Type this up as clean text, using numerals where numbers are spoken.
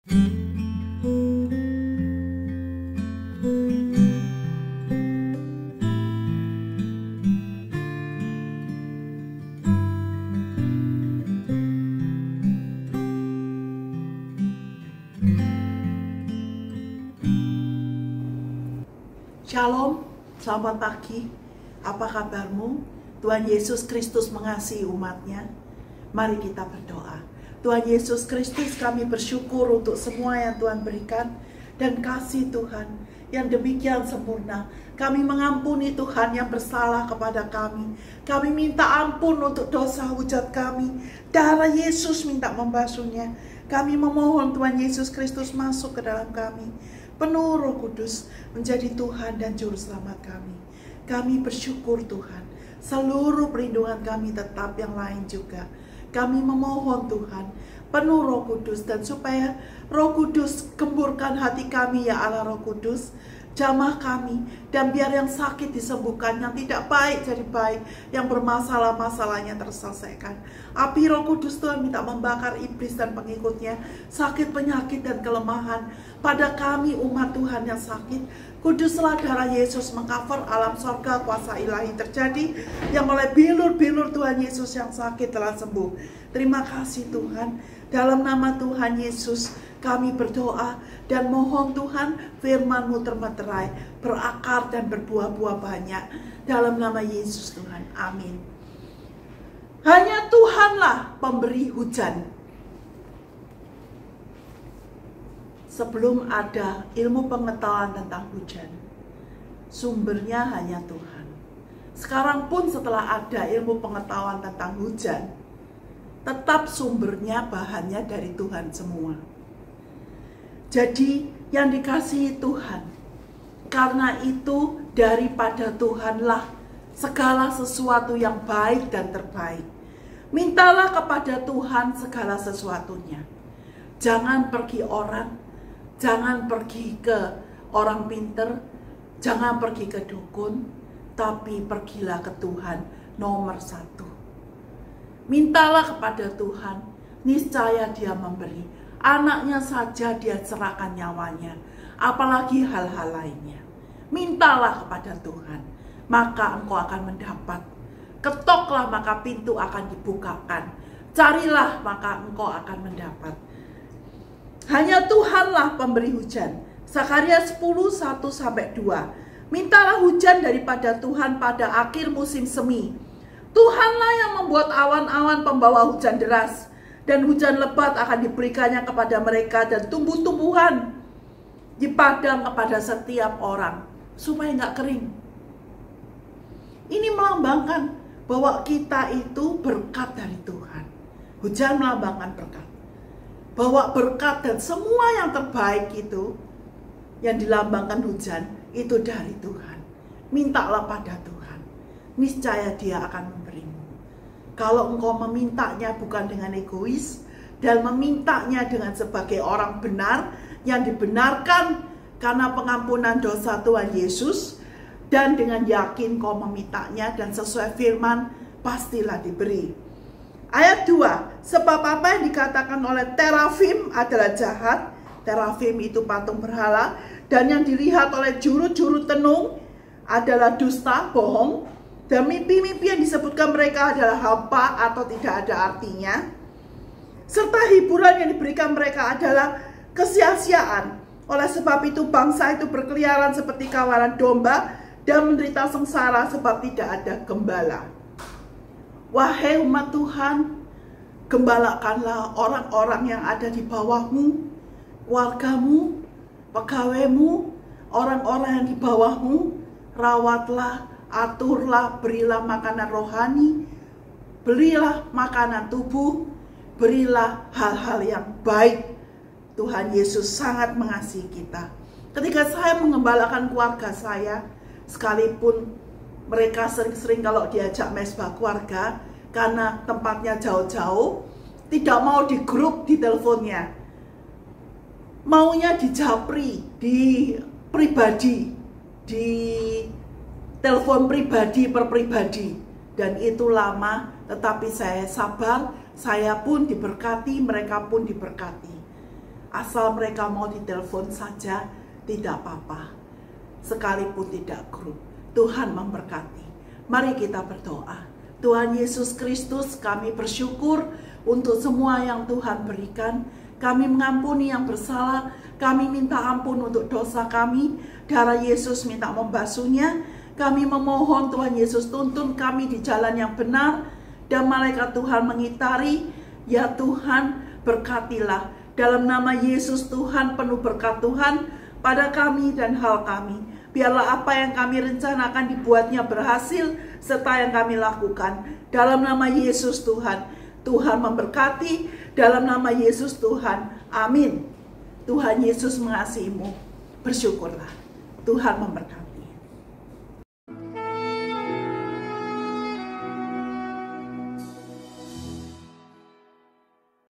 Shalom, selamat pagi. Apa kabarmu? Tuhan Yesus Kristus mengasihi umatnya. Mari kita berdoa. Tuhan Yesus Kristus, kami bersyukur untuk semua yang Tuhan berikan dan kasih Tuhan yang demikian sempurna. Kami mengampuni Tuhan yang bersalah kepada kami. Kami minta ampun untuk dosa hujat kami. Darah Yesus minta membasuhnya. Kami memohon Tuhan Yesus Kristus masuk ke dalam kami. Penuh Roh Kudus menjadi Tuhan dan Juru Selamat kami. Kami bersyukur Tuhan, seluruh perlindungan kami tetap yang lain juga. Kami memohon Tuhan, penuh Roh Kudus, dan supaya Roh Kudus gemburkan hati kami ya Allah Roh Kudus. Jamah kami, dan biar yang sakit disembuhkan, yang tidak baik jadi baik, yang bermasalah masalahnya terselesaikan. Api Roh Kudus Tuhan minta membakar iblis dan pengikutnya, sakit, penyakit, dan kelemahan pada kami umat Tuhan yang sakit. Kuduslah darah Yesus mengcover alam sorga, kuasa ilahi terjadi, yang oleh bilur-bilur Tuhan Yesus yang sakit telah sembuh. Terima kasih Tuhan. Dalam nama Tuhan Yesus kami berdoa dan mohon Tuhan firman-Mu termeterai, berakar dan berbuah-buah banyak. Dalam nama Yesus Tuhan, amin. Hanya Tuhanlah pemberi hujan. Sebelum ada ilmu pengetahuan tentang hujan, sumbernya hanya Tuhan. Sekarang pun setelah ada ilmu pengetahuan tentang hujan, tetap sumbernya bahannya dari Tuhan semua. Jadi yang dikasihi Tuhan, karena itu daripada Tuhanlah segala sesuatu yang baik dan terbaik. Mintalah kepada Tuhan segala sesuatunya. Jangan pergi orang, jangan pergi ke orang pinter, jangan pergi ke dukun, tapi pergilah ke Tuhan nomor satu. Mintalah kepada Tuhan, niscaya Dia memberi. Anaknya saja Dia serahkan nyawanya, apalagi hal-hal lainnya. Mintalah kepada Tuhan, maka engkau akan mendapat. Ketoklah maka pintu akan dibukakan. Carilah maka engkau akan mendapat. Hanya Tuhanlah pemberi hujan. Zakaria 10:1-2. Mintalah hujan daripada Tuhan pada akhir musim semi. Tuhanlah yang membuat awan-awan pembawa hujan deras, dan hujan lebat akan diberikannya kepada mereka, dan tumbuh-tumbuhan di padang kepada setiap orang, supaya nggak kering. Ini melambangkan bahwa kita itu berkat dari Tuhan. Hujan melambangkan berkat, bahwa berkat dan semua yang terbaik itu yang dilambangkan hujan itu dari Tuhan. Mintalah pada Tuhan, niscaya Dia akan memberimu. Kalau engkau memintanya bukan dengan egois, dan memintanya dengan sebagai orang benar yang dibenarkan karena pengampunan dosa Tuhan Yesus, dan dengan yakin kau memintanya dan sesuai firman, pastilah diberi. Ayat 2, sebab apa yang dikatakan oleh terafim adalah jahat. Terafim itu patung berhala, dan yang dilihat oleh juru-juru tenung adalah dusta, bohong. Dan mimpi-mimpi yang disebutkan mereka adalah hampa atau tidak ada artinya. Serta hiburan yang diberikan mereka adalah kesia-siaan. Oleh sebab itu bangsa itu berkeliaran seperti kawanan domba, dan menderita sengsara sebab tidak ada gembala. Wahai umat Tuhan, gembalakanlah orang-orang yang ada di bawahmu, wargamu, pegawaimu, orang-orang yang di bawahmu. Rawatlah, aturlah, berilah makanan rohani, berilah makanan tubuh, berilah hal-hal yang baik. Tuhan Yesus sangat mengasihi kita. Ketika saya mengembalakan keluarga saya, sekalipun mereka sering-sering kalau diajak mesbah keluarga, karena tempatnya jauh-jauh, tidak mau di grup di teleponnya, maunya di japri, di pribadi, di telepon pribadi per pribadi. Dan itu lama, tetapi saya sabar, saya pun diberkati, mereka pun diberkati. Asal mereka mau ditelepon saja, tidak apa-apa. Sekalipun tidak grup, Tuhan memberkati. Mari kita berdoa. Tuhan Yesus Kristus, kami bersyukur untuk semua yang Tuhan berikan. Kami mengampuni yang bersalah, kami minta ampun untuk dosa kami. Darah Yesus minta membasuhnya. Kami memohon Tuhan Yesus tuntun kami di jalan yang benar, dan malaikat Tuhan mengitari. Ya Tuhan, berkatilah. Dalam nama Yesus Tuhan, penuh berkat Tuhan pada kami dan hal kami. Biarlah apa yang kami rencanakan dibuatnya berhasil, serta yang kami lakukan. Dalam nama Yesus Tuhan, Tuhan memberkati. Dalam nama Yesus Tuhan, amin. Tuhan Yesus mengasihimu. Bersyukurlah. Tuhan memberkati.